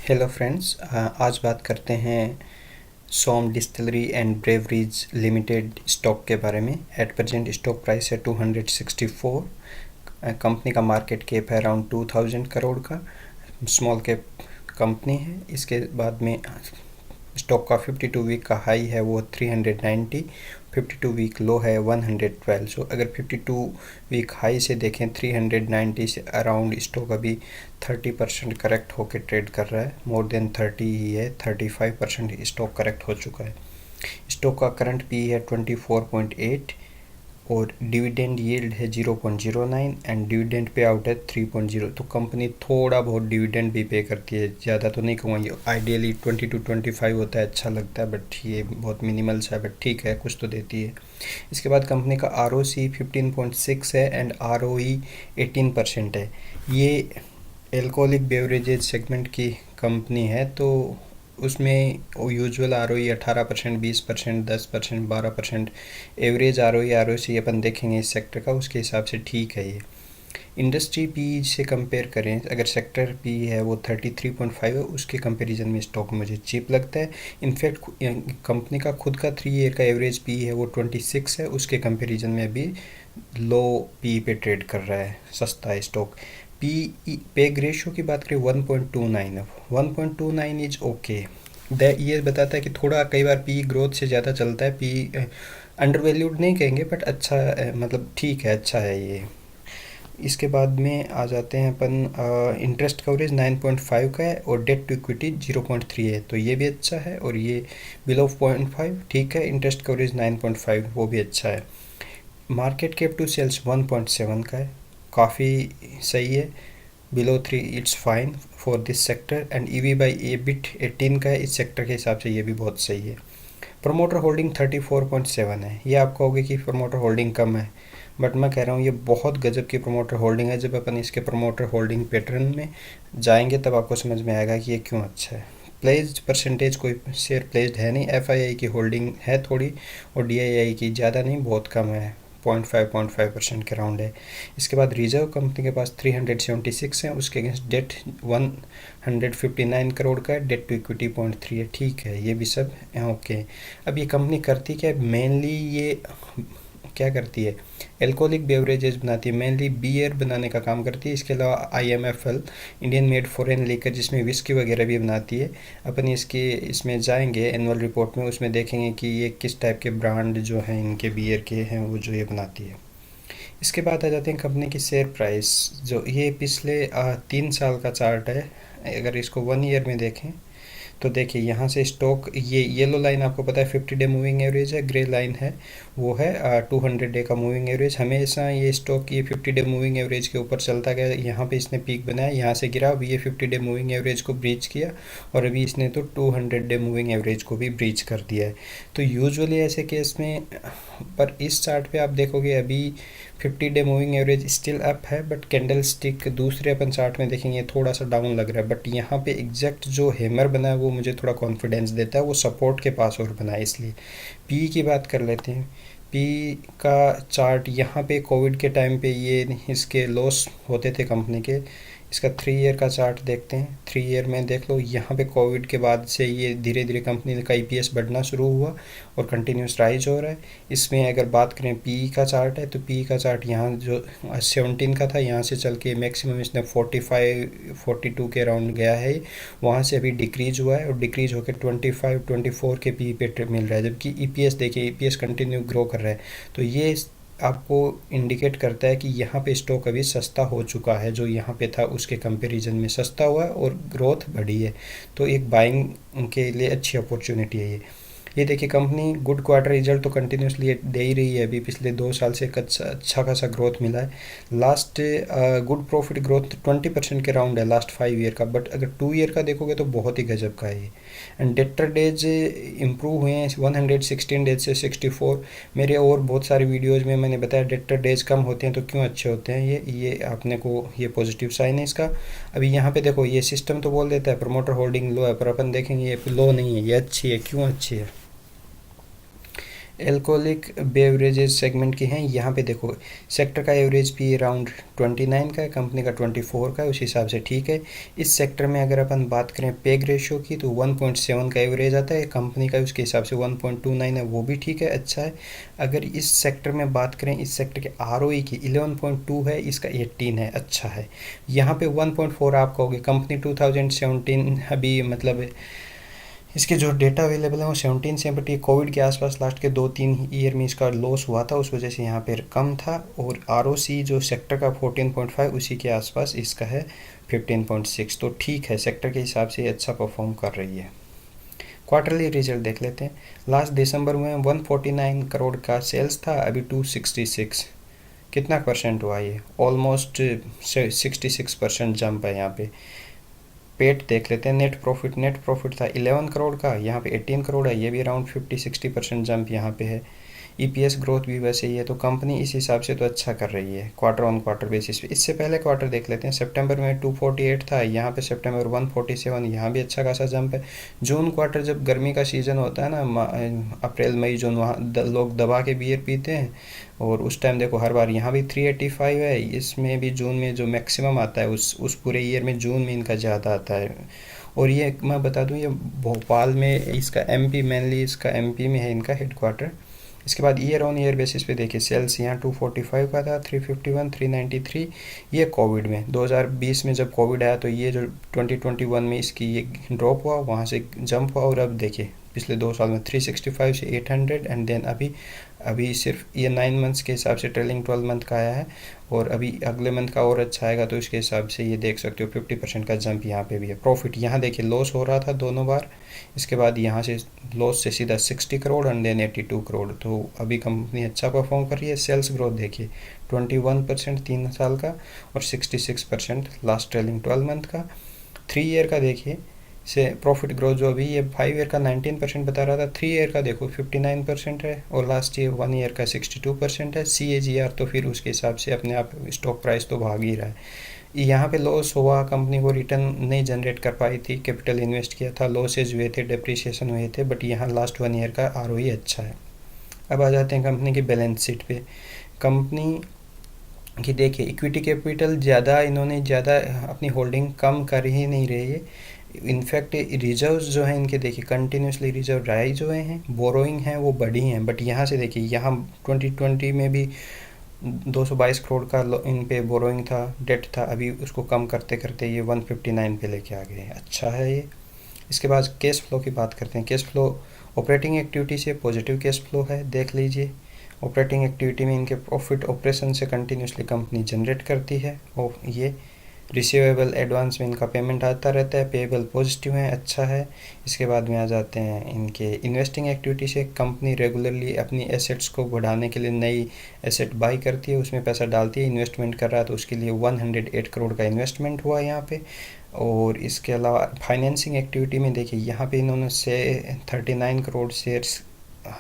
Hello friends, आज बात करते हैं Som distilleries and breweries limited stock के बारे में। एट प्रेजेंट स्टॉक प्राइस है 264। कंपनी का मार्केट कैप है अराउंड 2000 करोड़ का। स्मॉल कैप कंपनी है। इसके बाद में स्टॉक का 52 वीक का हाई है वो 390, 52 वीक लो है 112। सो अगर 52 वीक हाई से देखें 390 से अराउंड स्टॉक अभी 30% करेक्ट होकर ट्रेड कर रहा है। मोर देन 30 ही है, 35% स्टॉक करेक्ट हो चुका है। स्टॉक का करंट पी है 24.8 और डिविडेंड यील्ड है 0.09 एंड डिविडेंड पे आउट है 3.0। तो कंपनी थोड़ा बहुत डिविडेंड भी पे करती है, ज़्यादा तो नहीं कहूँगा। ये आइडियली 20 to 25 होता है, अच्छा लगता है, बट ये बहुत मिनिमल सा है, बट ठीक है, कुछ तो देती है। इसके बाद कंपनी का ROC 15.6 है एंड ROE 18% है। ये एल्कोहलिक बेवरेजेज सेगमेंट की कंपनी है, तो उसमें यूजुअल ROE 18%, 20%, 10%, 12%। एवरेज ROC अपन देखेंगे इस सेक्टर का, उसके हिसाब से ठीक है। ये इंडस्ट्री पी से कंपेयर करें, अगर सेक्टर पी है वो 33.5 है, उसके कंपैरिजन में स्टॉक मुझे चीप लगता है। इनफैक्ट कंपनी का खुद का 3 ईयर का एवरेज पी है वो 26 है, उसके कंपैरिजन में अभी लो पी पे ट्रेड कर रहा है, सस्ता है स्टॉक। पेग रेशियो की बात करें 1.29 है। 1.29 इज ओके। ये बताता है कि थोड़ा कई बार पी ग्रोथ से ज़्यादा चलता है। पी अंडर वैल्यूड नहीं कहेंगे, बट अच्छा मतलब ठीक है, अच्छा है ये। इसके बाद में आ जाते हैं अपन, इंटरेस्ट कवरेज 9.5 का है और डेट टू इक्विटी 0.3 है, तो ये भी अच्छा है। और ये बिलो 0.5 ठीक है। इंटरेस्ट कवरेज 9.5 वो भी अच्छा है। मार्केट कैप टू सेल्स 1.7 का है, काफ़ी सही है। Below 3 it's fine for this sector and EV by EBIT 18 का है, इस सेक्टर के हिसाब से ये भी बहुत सही है। प्रमोटर होल्डिंग 34.7 है। ये आप कहोगे कि प्रमोटर होल्डिंग कम है, बट मैं कह रहा हूँ ये बहुत गजब की प्रमोटर होल्डिंग है। जब अपन इसके प्रमोटर होल्डिंग पैटर्न में जाएंगे तब आपको समझ में आएगा कि ये क्यों अच्छा है। प्लेस्ड परसेंटेज कोई शेयर प्लेस्ड है नहीं। FII की होल्डिंग है थोड़ी और DII की ज़्यादा नहीं, बहुत कम है, 0.5% के राउंड है। इसके बाद रिजर्व कंपनी के पास 376 है, उसके अगेंस्ट डेट 159 करोड़ का है। डेट टू इक्विटी 0.3 है, ठीक है, ये भी सब ओके। अब ये कंपनी करती क्या है मेनली, ये क्या करती है, एल्कोहलिक बेवरेजेस बनाती है, मेनली बियर बनाने का काम करती है। इसके अलावा IMFL, Indian made foreign liquor, जिसमें विस्की वगैरह भी बनाती है। अपन इसमें जाएंगे एनुअल रिपोर्ट में, उसमें देखेंगे कि ये किस टाइप के ब्रांड जो हैं इनके बियर के हैं वो जो ये बनाती है। इसके बाद आ जाते हैं कंपनी की शेयर प्राइस। जो ये पिछले 3 साल का चार्ट है। अगर इसको 1 ईयर में देखें तो देखिए यहाँ से स्टॉक, ये येलो लाइन आपको पता है 50 डे मूविंग एवरेज है, ग्रे लाइन है वो है 200 डे का मूविंग एवरेज। हमेशा ये स्टॉक ये 50 डे मूविंग एवरेज के ऊपर चलता गया। यहाँ पे इसने पीक बनाया, यहाँ से गिरा, अभी ये 50 डे मूविंग एवरेज को ब्रीच किया और अभी इसने तो 200 डे मूविंग एवरेज को भी ब्रीच कर दिया है। तो यूजुअली ऐसे केस में, पर इस चार्ट पे आप देखोगे अभी 50 day moving average still up है, बट कैंडल स्टिक दूसरे अपन चार्ट में देखेंगे थोड़ा सा डाउन लग रहा है। बट यहाँ पे एग्जैक्ट जो हैमर बना है वो मुझे थोड़ा कॉन्फिडेंस देता है, वो सपोर्ट के पास और बना है। इसलिए पी की बात कर लेते हैं। पी का चार्ट यहाँ पे कोविड के टाइम पे ये इसके लॉस होते थे कंपनी के। इसका 3 ईयर का चार्ट देखते हैं। 3 ईयर में देख लो, यहाँ पे कोविड के बाद से ये धीरे धीरे कंपनी का EPS बढ़ना शुरू हुआ और कंटिन्यूस राइज हो रहा है। इसमें अगर बात करें PE का चार्ट है, तो PE का चार्ट यहाँ जो 17 का था, यहाँ से चल के मैक्सिमम इसने 45-42 के अराउंड गया है। वहाँ से अभी डिक्रीज हुआ है और डिक्रीज होकर 25-24 के PE पे मिल रहा है। जबकि EPS देखिए, EPS कंटिन्यू ग्रो कर रहा है। तो ये आपको इंडिकेट करता है कि यहाँ पे स्टॉक अभी सस्ता हो चुका है, जो यहाँ पे था उसके कंपैरिजन में सस्ता हुआ है और ग्रोथ बढ़ी है। तो एक बाइंग के लिए अच्छी अपॉर्चुनिटी है ये देखिए कंपनी गुड क्वार्टर रिजल्ट तो कंटिन्यूसली दे ही रही है। अभी पिछले 2 साल से अच्छा खासा ग्रोथ मिला है। लास्ट गुड प्रॉफिट ग्रोथ 20% के राउंड है लास्ट 5 ईयर का, बट अगर 2 ईयर का देखोगे तो बहुत ही गजब का है ये। एंड डेटर डेज इम्प्रूव हुए हैं 116 डेज से 64। मेरे और बहुत सारे वीडियोज़ में मैंने बताया डेटर डेज कम होते हैं तो क्यों अच्छे होते हैं। ये आपने को ये पॉजिटिव साइन है इसका। अभी यहाँ पे देखो, ये सिस्टम तो बोल देता है प्रमोटर होल्डिंग लो है, पर अपन देखेंगे ये लो नहीं है, ये अच्छी है। क्यों अच्छी है? एल्कोहलिक बेवरेजेस सेगमेंट की हैं। यहाँ पे देखो सेक्टर का एवरेज पी अराउंड 29 का है, कंपनी का 24 का है, उस हिसाब से ठीक है। इस सेक्टर में अगर अपन बात करें पेग रेशियो की तो 1.7 का एवरेज आता है कंपनी का, उसके हिसाब से 1.29 है, वो भी ठीक है, अच्छा है। अगर इस सेक्टर में बात करें, इस सेक्टर के आरओई की 11.2 है, इसका 18 है, अच्छा है। यहाँ पे 1.4 आप कहोगे, कंपनी 2017 अभी मतलब इसके जो डेटा अवेलेबल है वो 17 से, बट ये कोविड के आसपास लास्ट के 2-3 ईयर में इसका लॉस हुआ था, उस वजह से यहाँ पे कम था। और आरओसी जो सेक्टर का 14.5 उसी के आसपास इसका है 15.6, तो ठीक है, सेक्टर के हिसाब से ये अच्छा परफॉर्म कर रही है। क्वार्टरली रिजल्ट देख लेते हैं। लास्ट दिसंबर में 149 करोड़ का सेल्स था, अभी 266, कितना परसेंट हुआ ये? ऑलमोस्ट 66% जंप है यहाँ पे। पेट देख लेते हैं, नेट प्रॉफिट था 11 करोड़ का, यहाँ पे 18 करोड़ है, ये भी अराउंड 50-60% जंप यहाँ पे है। ईपीएस ग्रोथ भी वैसे ही है, तो कंपनी इस हिसाब से तो अच्छा कर रही है क्वार्टर ऑन क्वार्टर बेसिस पे। इससे पहले क्वार्टर देख लेते हैं, सितंबर में 248 था, यहाँ पे सितंबर 147, यहाँ भी अच्छा खासा जंप है। जून क्वार्टर जब गर्मी का सीज़न होता है ना, अप्रैल मई जून, वहाँ लोग दबा के बियर पीते हैं, और उस टाइम देखो हर बार यहाँ भी 385 है, इसमें भी जून में जो मैक्सिमम आता है उस पूरे ईयर में जून में इनका ज़्यादा आता है। और ये मैं बता दूँ, ये भोपाल में इसका एमपी, मेनली इसका एमपी में है इनका हेडक्वार्टर। इसके बाद ईयर ऑन ईयर बेसिस पे देखिए, सेल्स यहाँ 245 का था, 351, 393, ये कोविड में 2020 में जब कोविड आया तो ये जो 2021 में इसकी ये ड्रॉप हुआ, वहाँ से जंप हुआ, और अब देखिए पिछले 2 साल में 365 से 800, एंड देन अभी सिर्फ ये 9 मंथ्स के हिसाब से ट्रेलिंग 12 मंथ का आया है, और अभी अगले मंथ का और अच्छा आएगा, तो इसके हिसाब से ये देख सकते हो 50% का जंप यहाँ पे भी है। प्रॉफिट यहाँ देखिए लॉस हो रहा था दोनों बार, इसके बाद यहाँ से लॉस से सीधा 60 करोड़ एंड देन 82 करोड़, तो अभी कंपनी अच्छा परफॉर्म कर रही है। सेल्स ग्रोथ देखिए 21% 3 साल का, और 66% लास्ट ट्रेलिंग 12 मंथ का। 3 ईयर का देखिए से प्रॉफिट ग्रोथ जो अभी ये 5 ईयर का 19% बता रहा था, 3 ईयर का देखो 59% है, और लास्ट ईयर 1 ईयर का 62% है। CAGR तो फिर उसके हिसाब से अपने आप स्टॉक प्राइस तो भाग ही रहा है। यहाँ पे लॉस हुआ, कंपनी को रिटर्न नहीं जनरेट कर पाई थी, कैपिटल इन्वेस्ट किया था, लॉसेज हुए थे, डेप्रिसिएशन हुए थे, बट यहाँ लास्ट 1 ईयर का आरओई अच्छा है। अब आ जाते हैं कंपनी की बैलेंस शीट पे। कंपनी कि देखिए इक्विटी कैपिटल ज़्यादा, इन्होंने ज़्यादा अपनी होल्डिंग कम कर ही नहीं रही है। इनफैक्ट रिजर्व्स जो हैं इनके देखिए कंटिन्यूसली रिजर्व राइज हुए हैं, बोरोइंग हैं वो बढ़ी हैं, बट यहाँ से देखिए यहाँ 2020 में भी 222 करोड़ का इन पे बोरोइंग था, डेट था, अभी उसको कम करते करते ये 159 पे लेके आ गए, अच्छा है ये। इसके बाद कैश फ्लो की बात करते हैं। कैश फ्लो ऑपरेटिंग एक्टिविटी से पॉजिटिव कैश फ्लो है, देख लीजिए। ऑपरेटिंग एक्टिविटी में इनके प्रॉफिट ऑपरेशन से कंटिन्यूसली कंपनी जनरेट करती है, और ये रिसीवेबल एडवांस में इनका पेमेंट आता रहता है, पेएबल पॉजिटिव है, अच्छा है। इसके बाद में आ जाते हैं इनके इन्वेस्टिंग एक्टिविटी से। कंपनी रेगुलरली अपनी एसेट्स को बढ़ाने के लिए नई एसेट बाई करती है, उसमें पैसा डालती है, इन्वेस्टमेंट कर रहा है, तो उसके लिए 108 करोड़ का इन्वेस्टमेंट हुआ यहाँ पे। और इसके अलावा फाइनेंसिंग एक्टिविटी में देखिए यहाँ पे इन्होंने से 39 करोड़ शेयर्स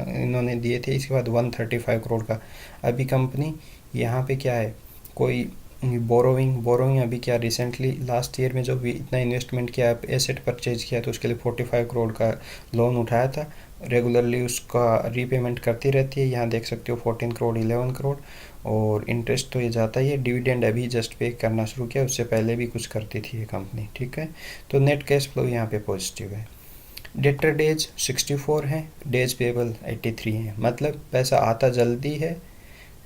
इन्होंने दिए थे, इसके बाद 135 करोड़ का। अभी कंपनी यहाँ पे क्या है, कोई बोरोइंग अभी क्या रिसेंटली लास्ट ईयर में जो भी इतना इन्वेस्टमेंट किया, एसेट परचेज किया, तो उसके लिए 45 करोड़ का लोन उठाया था, रेगुलरली उसका रीपेमेंट करती रहती है। यहाँ देख सकते हो 14 करोड़, 11 करोड़, और इंटरेस्ट तो ये जाता ही है। डिविडेंड अभी जस्ट पे करना शुरू किया, उससे पहले भी कुछ करती थी ये कंपनी, ठीक है। तो नेट कैश फ्लो यहाँ पे पॉजिटिव है। डेटर डेज 64 हैं, डेज पेबल 83 हैं, मतलब पैसा आता जल्दी है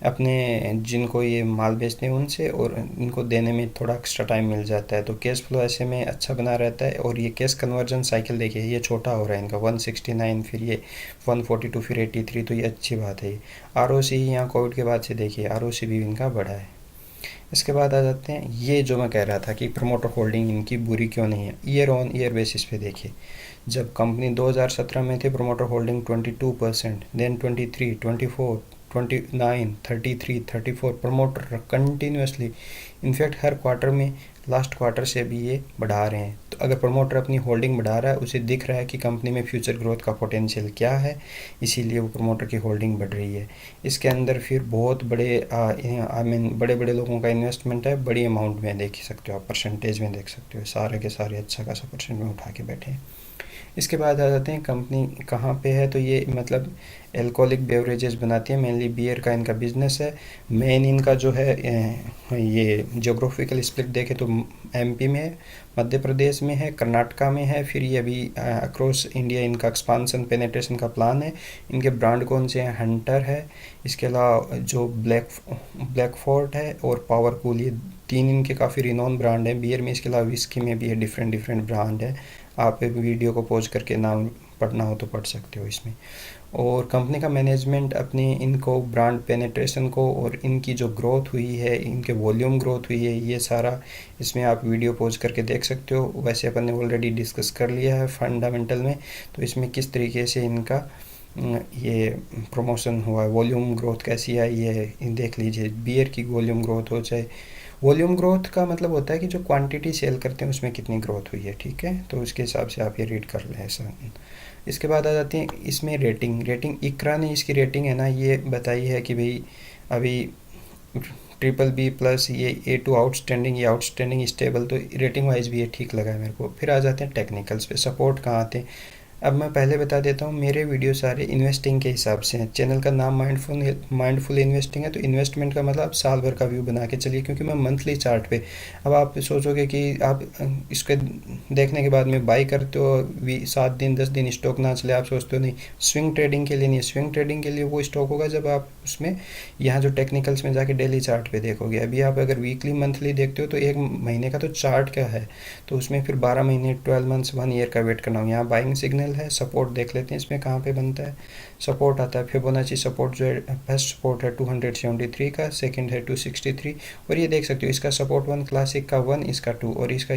अपने जिनको ये माल बेचते हैं उनसे, और इनको देने में थोड़ा एक्स्ट्रा टाइम मिल जाता है, तो कैश फ्लो ऐसे में अच्छा बना रहता है। और ये कैश कन्वर्जन साइकिल देखिए, ये छोटा हो रहा है इनका, 169, फिर ये 142, फिर 83, तो ये अच्छी बात है। ROC यहाँ कोविड के बाद से देखिए ROC भी इनका बढ़ा है। इसके बाद आ जाते हैं, ये जो मैं कह रहा था कि प्रमोटर होल्डिंग इनकी बुरी क्यों नहीं है, ईयर ऑन ईयर बेसिस पे देखिए। जब कंपनी 2017 में थे, promoter holding 22%, then 23, 24, 29, 33, 34, promoter continuously, in fact हर क्वार्टर में लास्ट क्वार्टर से भी ये बढ़ा रहे हैं। तो अगर प्रमोटर अपनी होल्डिंग बढ़ा रहा है, उसे दिख रहा है कि कंपनी में फ्यूचर ग्रोथ का पोटेंशियल क्या है, इसीलिए वो प्रमोटर की होल्डिंग बढ़ रही है। इसके अंदर फिर बहुत बड़े बड़े बड़े लोगों का इन्वेस्टमेंट है, बड़ी अमाउंट में देख सकते हो आप, परसेंटेज में देख सकते हो, सारे के सारे अच्छा खासा परसेंट में उठा के बैठे हैं। इसके बाद आ जाते हैं कंपनी कहाँ पे है, तो ये मतलब एल्कोहलिक बेवरेजेस बनाती है, मेनली बियर का इनका बिजनेस है। मेन इनका जो है ये जोग्राफिकल स्प्लिट देखें तो एमपी में है, मध्य प्रदेश में है, कर्नाटका में है, फिर ये अभी अक्रॉस इंडिया इनका एक्सपांसन पेनिट्रेशन का प्लान है। इनके ब्रांड कौन से हैं, हंटर है, इसके अलावा जो ब्लैक फोर्ट है और पावर कूल, ये तीन इनके काफ़ी रिनोन ब्रांड हैं बियर में। इसके अलावा विस्की में भी है, डिफरेंट डिफरेंट ब्रांड है। आप वीडियो को पॉज करके नाम पढ़ना हो तो पढ़ सकते हो इसमें। और कंपनी का मैनेजमेंट अपनी इनको ब्रांड पेनिट्रेशन को और इनकी जो ग्रोथ हुई है, इनके वॉल्यूम ग्रोथ हुई है, ये सारा इसमें आप वीडियो पॉज करके देख सकते हो। वैसे अपन ने ऑलरेडी डिस्कस कर लिया है फंडामेंटल में, तो इसमें किस तरीके से इनका ये प्रमोशन हुआ है, वॉल्यूम ग्रोथ कैसी आई है देख लीजिए। बियर की वॉल्यूम ग्रोथ हो चाहे, वॉल्यूम ग्रोथ का मतलब होता है कि जो क्वांटिटी सेल करते हैं उसमें कितनी ग्रोथ हुई है, ठीक है, तो उसके हिसाब से आप ये रीड कर लें ऐसा। इसके बाद आ जाती है इसमें रेटिंग इकरा ने इसकी रेटिंग है ना ये बताई है कि भाई अभी BBB+, ये A2 आउटस्टैंडिंग, ये आउटस्टैंडिंग स्टेबल, तो रेटिंग वाइज भी ये ठीक लगा है मेरे को। फिर आ जाते हैं टेक्निकल्स पे, सपोर्ट कहाँ आते हैं। अब मैं पहले बता देता हूँ, मेरे वीडियो सारे इन्वेस्टिंग के हिसाब से हैं। चैनल का नाम माइंडफुल इन्वेस्टिंग है, तो इन्वेस्टमेंट का मतलब आप साल भर का व्यू बना के चलिए, क्योंकि मैं मंथली चार्ट पे, अब आप सोचोगे कि आप इसके देखने के बाद में बाई करते हो 7 दिन 10 दिन स्टॉक ना चले, आप सोचते हो नहीं स्विंग ट्रेडिंग के लिए नहीं। स्विंग ट्रेडिंग के लिए वो स्टॉक होगा जब आप उसमें यहाँ जो टेक्निकल्स में जाके डेली चार्ट पे देखोगे। अभी आप अगर वीकली मंथली देखते हो तो एक महीने का तो चार्ट क्या है, तो उसमें फिर 12 महीने 12 मंथ्स 1 ईयर का वेट करना हो। यहाँ बाइंग सिग्नल है। सपोर्ट देख लेते हैं इसमें कहाँ पे बनता है। सपोर्ट आता है फिबोनाची सपोर्ट, जो है फर्स्ट सपोर्ट है 273 का, सेकंड है 263, और ये देख सकते हो इसका सपोर्ट 1 क्लासिक का 1, इसका 2 और इसका,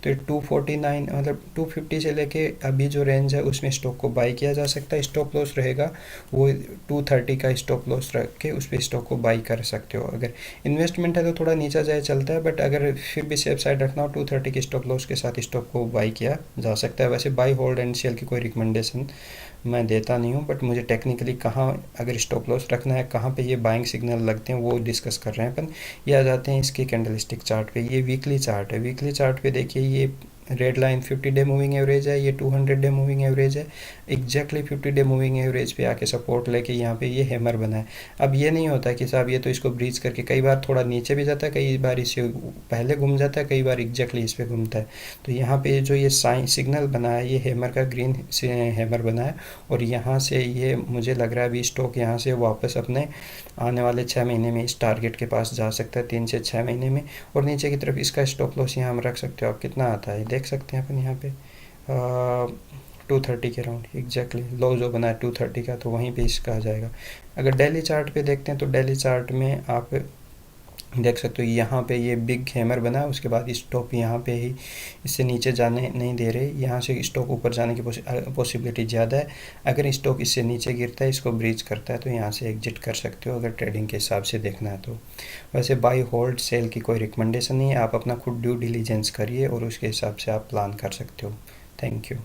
तो 249 मतलब 250 से लेके अभी जो रेंज है उसमें स्टॉक को बाई किया जा सकता है। स्टॉप लॉस रहेगा वो 230 का स्टॉप लॉस रख के उस पर स्टॉक को बाई कर सकते हो। अगर इन्वेस्टमेंट है तो थोड़ा नीचा जाए चलता है, बट अगर फिर भी सेफ साइड रखना हो 230 के स्टॉप लॉस के साथ स्टॉक को बाई किया जा सकता है। वैसे बाई होल्ड एंड सेल की कोई रिकमेंडेशन मैं देता नहीं हूँ, बट मुझे टेक्निकली कहाँ अगर स्टॉप लॉस रखना है, कहाँ पे ये बाइंग सिग्नल लगते हैं वो डिस्कस कर रहे हैं अपन। ये आ जाते हैं इसके कैंडलस्टिक चार्ट पे। ये वीकली चार्ट है। वीकली चार्ट पे देखिए ये red line 50 day moving average है, ये 200 डे मूविंग एवरेज है। एग्जैक्टली 50 डे मूविंग एवरेज पे आके सपोर्ट लेके यहाँ पे ये हैमर बना है। अब ये नहीं होता कि साहब ये तो इसको ब्रीच करके कई बार थोड़ा नीचे भी जाता है, कई बार इससे पहले घूम जाता है, कई बार एग्जैक्टली इस पर घूमता है। तो यहाँ पे जो ये साइन सिग्नल बना है, ये हैमर का ग्रीन से हैमर बना है, और यहाँ से ये मुझे लग रहा है अभी स्टॉक यहाँ से वापस अपने आने वाले 6 महीने में इस टारगेट के पास जा सकता है, 3 से 6 महीने में। और नीचे की तरफ इसका स्टॉप लॉस यहाँ हम रख सकते हो, आप कितना आता है देख सकते हैं अपन यहाँ पे 230 के अराउंड एग्जैक्टली लो जो बना है 230 का, तो वहीं पे इसका आ जाएगा। अगर डेली चार्ट पे देखते हैं तो डेली चार्ट में आप देख सकते हो यहाँ पे ये बिग हैमर बना है, उसके बाद स्टॉक यहाँ पे ही इससे नीचे जाने नहीं दे रहे, यहाँ से स्टॉक ऊपर जाने की पॉसिबिलिटी ज़्यादा है। अगर स्टॉक इससे नीचे गिरता है, इसको ब्रीच करता है, तो यहाँ से एग्जिट कर सकते हो अगर ट्रेडिंग के हिसाब से देखना है तो। वैसे बाई होल्ड सेल की कोई रिकमेंडेशन नहीं है, आप अपना खुद ड्यू डिलीजेंस करिए और उसके हिसाब से आप प्लान कर सकते हो। Thank you.